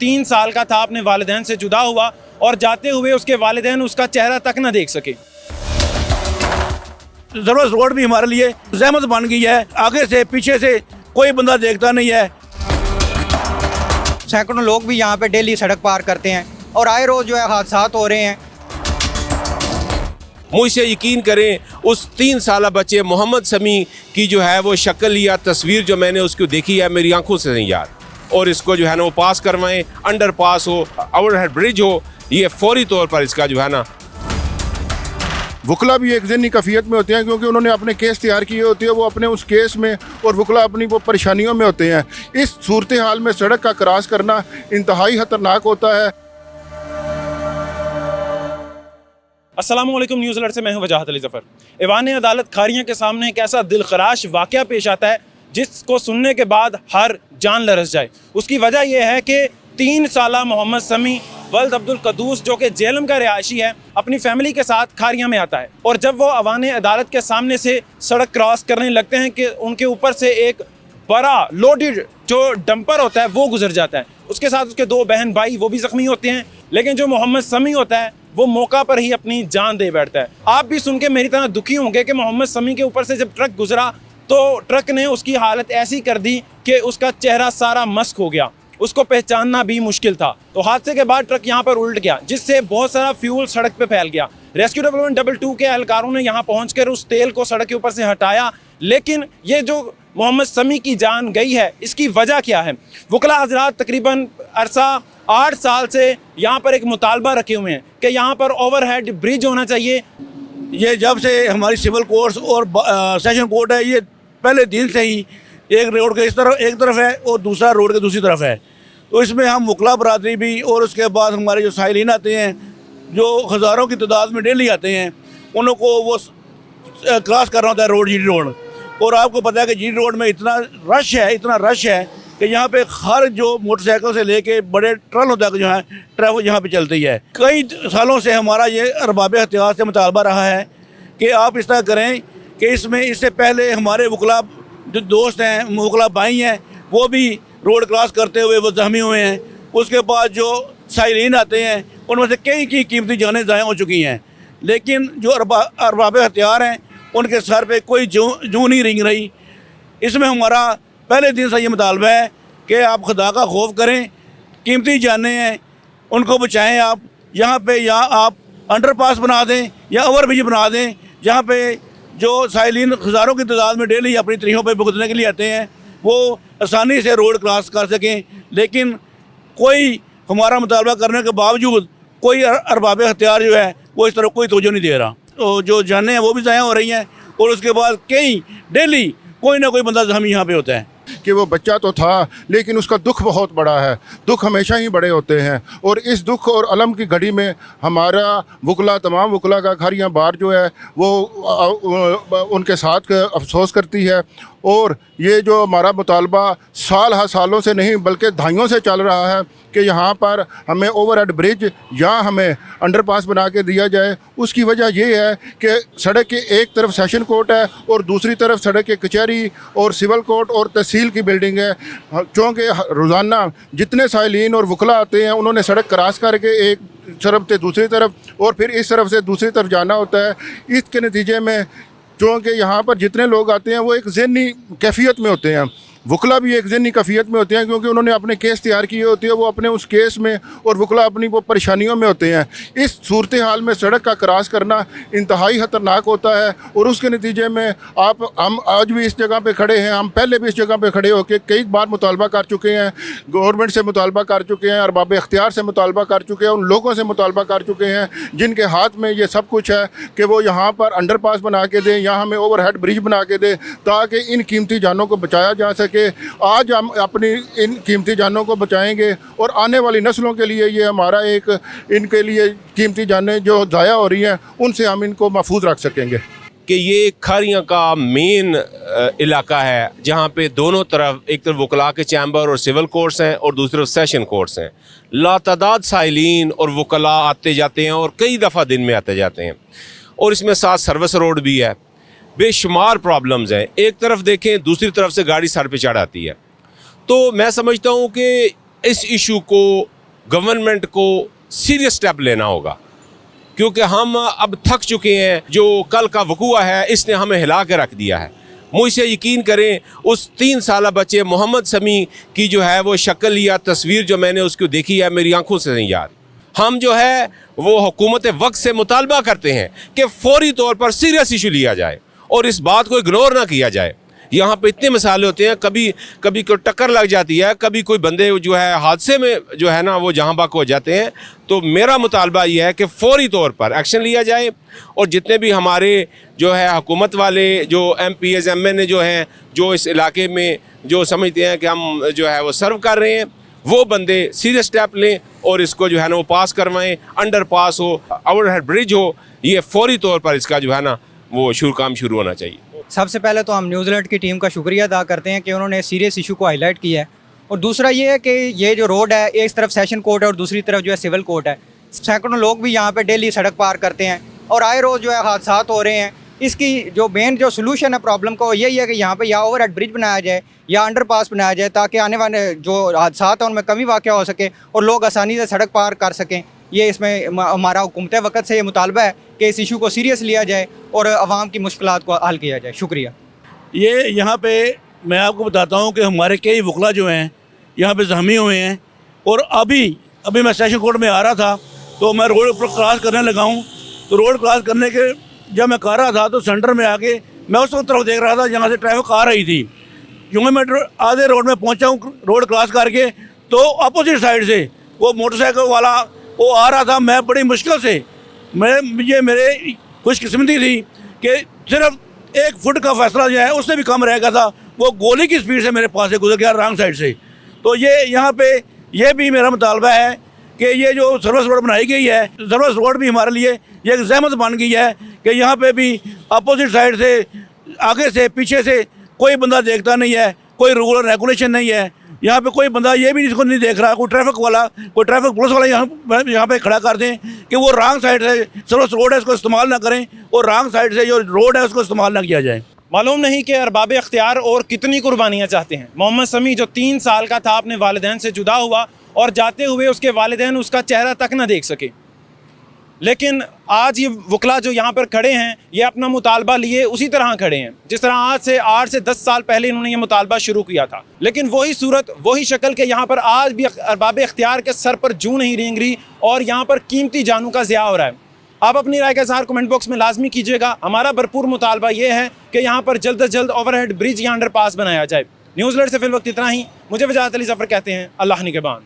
3 साल का था, अपने वालिदैन से जुदा हुआ और जाते हुए उसके वालिदैन उसका चेहरा तक न देख सके। ज़रूरत रोड भी हमारे लिए ज़हमत बन गई है, आगे से पीछे से कोई बंदा देखता नहीं है। सैकड़ों लोग भी यहाँ पे डेली सड़क पार करते हैं और आए रोज जो है हादसात हो रहे हैं। मुझसे यकीन करें, उस 3 साला बच्चे मोहम्मद समी की जो है वो शक्ल या तस्वीर जो मैंने उसको देखी है मेरी आंखों से नहीं यार। और इसको जो है ना वो पास करवाएं, अंडर पास हो, ओवरहेड ब्रिज हो, ये फौरी तौर पर इसका जो है ना। वकला भी एक ज़हनी कफ़ियत में होते हैं क्योंकि उन्होंने अपने केस तैयार किए होते हैं, वो अपने उस केस में, और वकला अपनी वो परेशानियों में होते हैं। इस सूरत हाल में सड़क का क्रॉस करना इंतहाई ख़तरनाक होता है। अस्सलामुअलैकुम, न्यूज़ अलर्ट से मैं हूं वजाहत अली ज़फ़र। ऐवान अदालत खारियां के सामने एक ऐसा दिलखराश वाक़या पेश आता है जिसको सुनने के बाद हर जान लरस जाए। उसकी वजह यह है कि 3 साला मोहम्मद समी वल्द अब्दुल कदूस, जो कि जेलम का रिहायशी है, अपनी फैमिली के साथ खारियां में आता है और जब वो ऐवान अदालत के सामने से सड़क क्रॉस करने लगते हैं कि उनके ऊपर से एक बड़ा लोडेड जो डंपर होता है वो गुजर जाता है। उसके साथ उसके 2 बहन भाई वो भी ज़ख्मी होते हैं, लेकिन जो मोहम्मद समी होता है वो मौका पर ही अपनी जान दे बैठता है। आप भी सुन के मेरी तरह दुखी होंगे कि मोहम्मद समी के ऊपर से जब ट्रक गुजरा तो ट्रक ने उसकी हालत ऐसी कर दी कि उसका चेहरा सारा मस्क हो गया, उसको पहचानना भी मुश्किल था। तो हादसे के बाद ट्रक यहाँ पर उल्ट गया, जिससे बहुत सारा फ्यूल सड़क पे फैल गया। रेस्क्यू डेवलपमेंट 22 के एहलकारों ने यहाँ पहुँचकर उस तेल को सड़क के ऊपर से हटाया, लेकिन ये जो मोहम्मद समी की जान गई है इसकी वजह क्या है? वकला हज़रात तकरीबन अरसा 8 साल से यहाँ पर एक मुतालबा रखे हुए हैं कि यहाँ पर ओवरहेड ब्रिज होना चाहिए। ये जब से हमारी सिविल कोर्ट्स और सेशन कोर्ट है, ये पहले दिन से ही एक रोड के इस तरफ एक तरफ है और दूसरा रोड के दूसरी तरफ है। तो इसमें हम वकला बरादरी भी और उसके बाद हमारे जो साइलिन आते हैं, जो हज़ारों की तादाद में डेली आते हैं, उनको वो क्रॉस करना होता है रोड, जीडी रोड। और आपको पता है कि जीडी रोड में इतना रश है कि यहाँ पे हर जो मोटरसाइकिल से लेके बड़े ट्रल तक जो है ट्रैफिक यहाँ पे चलती है। कई सालों से हमारा ये अरबाब इख्तियार से मुतालबा रहा है कि आप इस तरह करें कि इससे पहले हमारे वकला जो दोस्त हैं, वकला भाई हैं, वो भी रोड क्रॉस करते हुए वो ज़ख्मी हुए हैं। उसके बाद जो साइलिन आते हैं उनमें से कई की कीमती जानें ज़ाया हो चुकी हैं, लेकिन जो अरबाब इख्तियार हैं उनके सर पे कोई जूं नहीं रिंग रही। इसमें हमारा पहले दिन से ये मुतालबा है कि आप खुदा का खौफ करें, कीमती जानें हैं उनको बचाएं। आप यहाँ पे या आप अंडरपास बना दें या ओवरब्रिज बना दें, जहाँ पे जो साइलिन हज़ारों की तादाद में डेली अपनी तरीक़ों पे भुगतने के लिए आते हैं वो आसानी से रोड क्रॉस कर सकें। लेकिन कोई हमारा मुतालबा करने के बावजूद कोई अरबाब इख्तियार जो है वो इस तरफ कोई तवज्जो नहीं दे रहा। तो जो जानें हैं वो भी ज़ाया हो रही हैं और उसके बाद कई डेली कोई ना कोई बंदा ज़ख्मी यहाँ पे होता है। कि वो बच्चा तो था लेकिन उसका दुख बहुत बड़ा है। दुख हमेशा ही बड़े होते हैं और इस दुख और अलम की घड़ी में हमारा वकला, तमाम वकला का खारियां बार जो है वो उनके साथ अफसोस करती है। और ये जो हमारा मुतालबा सालों से नहीं बल्कि दहाइयों से चल रहा है कि यहाँ पर हमें ओवरहेड ब्रिज या हमें अंडरपास बना के दिया जाए। उसकी वजह ये है कि सड़क के एक तरफ सेशन कोर्ट है और दूसरी तरफ सड़क के कचहरी और सिविल कोर्ट और तहसील की बिल्डिंग है। चूँकि रोज़ाना जितने साइलिन और वकला आते हैं उन्होंने सड़क क्रॉस करके एक तरफ से दूसरी तरफ और फिर इस तरफ से दूसरी तरफ जाना होता है। इसके नतीजे में चूँकि यहाँ पर जितने लोग आते हैं वो एक ज़हनी कैफियत में होते हैं, वकला भी एक ज़हनी कैफियत में होते हैं क्योंकि उन्होंने अपने केस तैयार किए होते हैं, वो अपने उस केस में, और वकला अपनी वो परेशानियों में होते हैं। इस सूरत हाल में सड़क का क्रॉस करना इंतहाई ख़तरनाक होता है और उसके नतीजे में हम आज भी इस जगह पे खड़े हैं, हम पहले भी इस जगह पे खड़े होकर कई बार मुतालबा कर चुके हैं, गवर्नमेंट से मुतालबा कर चुके हैं, अरबाब इख्तियार से मुतालबा कर चुके हैं, उन लोगों से मुतालबा कर चुके हैं जिनके हाथ में ये सब कुछ है कि वो यहाँ पर अंडरपास बना के दें या हमें ओवरहेड ब्रिज बना के दें ताकि इन कीमती जानों को बचाया जा सके। आज हम अपनी इन कीमती जानों को बचाएंगे और आने वाली नस्लों के लिए ये हमारा एक, इनके लिए कीमती जानें जो ज़ाया हो रही हैं उनसे हम इनको महफूज रख सकेंगे। कि ये खारियां का मेन इलाका है जहाँ पे दोनों तरफ, एक तरफ वकला के चैम्बर और सिविल कोर्ट्स हैं और दूसरी तरफ सेशन कोर्ट्स हैं। लातादाद साइलिन और वकला आते जाते हैं और कई दफ़ा दिन में आते जाते हैं और इसमें साथ सर्विस रोड भी है। बेशुमार प्रॉब्लम्स हैं, एक तरफ देखें दूसरी तरफ से गाड़ी सर पे चढ़ आती है। तो मैं समझता हूँ कि इस इशू को गवर्नमेंट को सीरियस स्टेप लेना होगा, क्योंकि हम अब थक चुके हैं। जो कल का वकूआ है इसने हमें हिला के रख दिया है। मुझसे यकीन करें, उस 3 साल बच्चे मोहम्मद समी की जो है वो शक्ल या तस्वीर जो मैंने उसको देखी है, मेरी आंखों से नहीं यार। हम जो है वो हुकूमत वक्त से मुतालबा करते हैं कि फौरी तौर पर सीरियस इशू लिया जाए और इस बात को इग्नोर ना किया जाए। यहाँ पे इतने मसाले होते हैं, कभी कभी कोई टक्कर लग जाती है, कभी कोई बंदे जो है हादसे में जो है ना वो जहाँ बाक हो जाते हैं। तो मेरा मुतालबा ये है कि फौरी तौर पर एक्शन लिया जाए और जितने भी हमारे जो है हुकूमत वाले जो MPs MN जो हैं, जो इस इलाके में जो समझते हैं कि हम जो है वो सर्व कर रहे हैं, वो बंदे सीरियस स्टेप लें और इसको जो है ना वो पास करवाएं। अंडर पास हो, ओवरहेड ब्रिज हो, ये फौरी तौर पर इसका जो है ना वो काम शुरू होना चाहिए। सबसे पहले तो हम न्यूजीलैंड की टीम का शुक्रिया अदा करते हैं कि उन्होंने सीरियस इशू को हाईलाइट किया है। और दूसरा ये है कि ये जो रोड है, एक तरफ सेशन कोर्ट है और दूसरी तरफ जो है सिविल कोर्ट है। सैकड़ों लोग भी यहाँ पे डेली सड़क पार करते हैं और आए रोज़ जो है हादसात हो रहे हैं। इसकी जो मेन जो सोल्यूशन है प्रॉब्लम का, वो यही है कि यहाँ पे या ओवरहेड ब्रिज बनाया जाए या अंडरपास बनाया जाए, ताकि आने वाले जो हादसात हैं उनमें कमी वाक़या हो सके और लोग आसानी से सड़क पार कर सकें। ये इसमें हमारा हुकूमत वक्त से ये मुतालबा है कि इस इशू को सीरियस लिया जाए और आवाम की मुश्किलात को हल किया जाए। शुक्रिया। ये यहाँ पे मैं आपको बताता हूँ कि हमारे कई वकला जो हैं यहाँ पे ज़ख्मी हुए हैं। और अभी मैं सेशन कोर्ट में आ रहा था तो मैं रोड पर क्रॉस करने लगा हूँ, तो रोड क्रॉस करने के जब मैं कर रहा था तो सेंटर में आके मैं उस तरफ देख रहा था जहाँ से ट्रैफिक आ रही थी। क्योंकि मैं आधे रोड में पहुँचा हूँ रोड क्रॉस करके, तो अपोजिट साइड से वो मोटरसाइकिल वाला वो आ रहा था। मैं बड़ी मुश्किल से मेरे खुशकिस्मती थी कि सिर्फ 1 फुट का फैसला जो है उससे भी कम रह गया था। वो गोली की स्पीड से मेरे पास से गुजर गया रॉन्ग साइड से। तो ये यहाँ पे ये भी मेरा मुतालबा है कि ये जो सर्विस रोड बनाई गई है, सर्विस रोड भी हमारे लिए ये एक ज़हमत बन गई है कि यहाँ पे भी अपोजिट साइड से आगे से पीछे से कोई बंदा देखता नहीं है, कोई रूल रेगुलेशन नहीं है। यहाँ पे कोई बंदा ये भी इसको नहीं देख रहा, कोई ट्रैफिक पुलिस वाला यहाँ पे खड़ा कर दें कि वो रॉन्ग साइड से सर्विस रोड है उसको इस्तेमाल ना करें और रॉन्ग साइड से जो रोड है उसको इस्तेमाल ना किया जाए। मालूम नहीं कि अरबाब इख्तियार और कितनी कुर्बानियाँ चाहते हैं। मोहम्मद समी जो 3 साल का था अपने वालिदैन से जुदा हुआ और जाते हुए उसके वालिदैन उसका चेहरा तक ना देख सके। लेकिन आज ये वकला जो यहाँ पर खड़े हैं ये अपना मुतालबा लिए उसी तरह खड़े हैं जिस तरह आज से 8 से 10 साल पहले इन्होंने ये मुतालबा शुरू किया था। लेकिन वही सूरत वही शक्ल के यहाँ पर आज भी अरबाब इख्तियार के सर पर जूं नहीं रेंग रही और यहाँ पर कीमती जानों का ज़िया हो रहा है। आप अपनी राय का इज़हार कमेंट बॉक्स में लाजमी कीजिएगा। हमारा भरपूर मुतालबा ये है कि यहाँ पर जल्द अज जल्द ओवरहेड ब्रिज या अंडरपास बनाया जाए। न्यूज़ अलर्ट से फिल वक्त इतना ही। मुझे वजाहत अली ज़फ़र कहते हैं, अल्लाह निगहबान।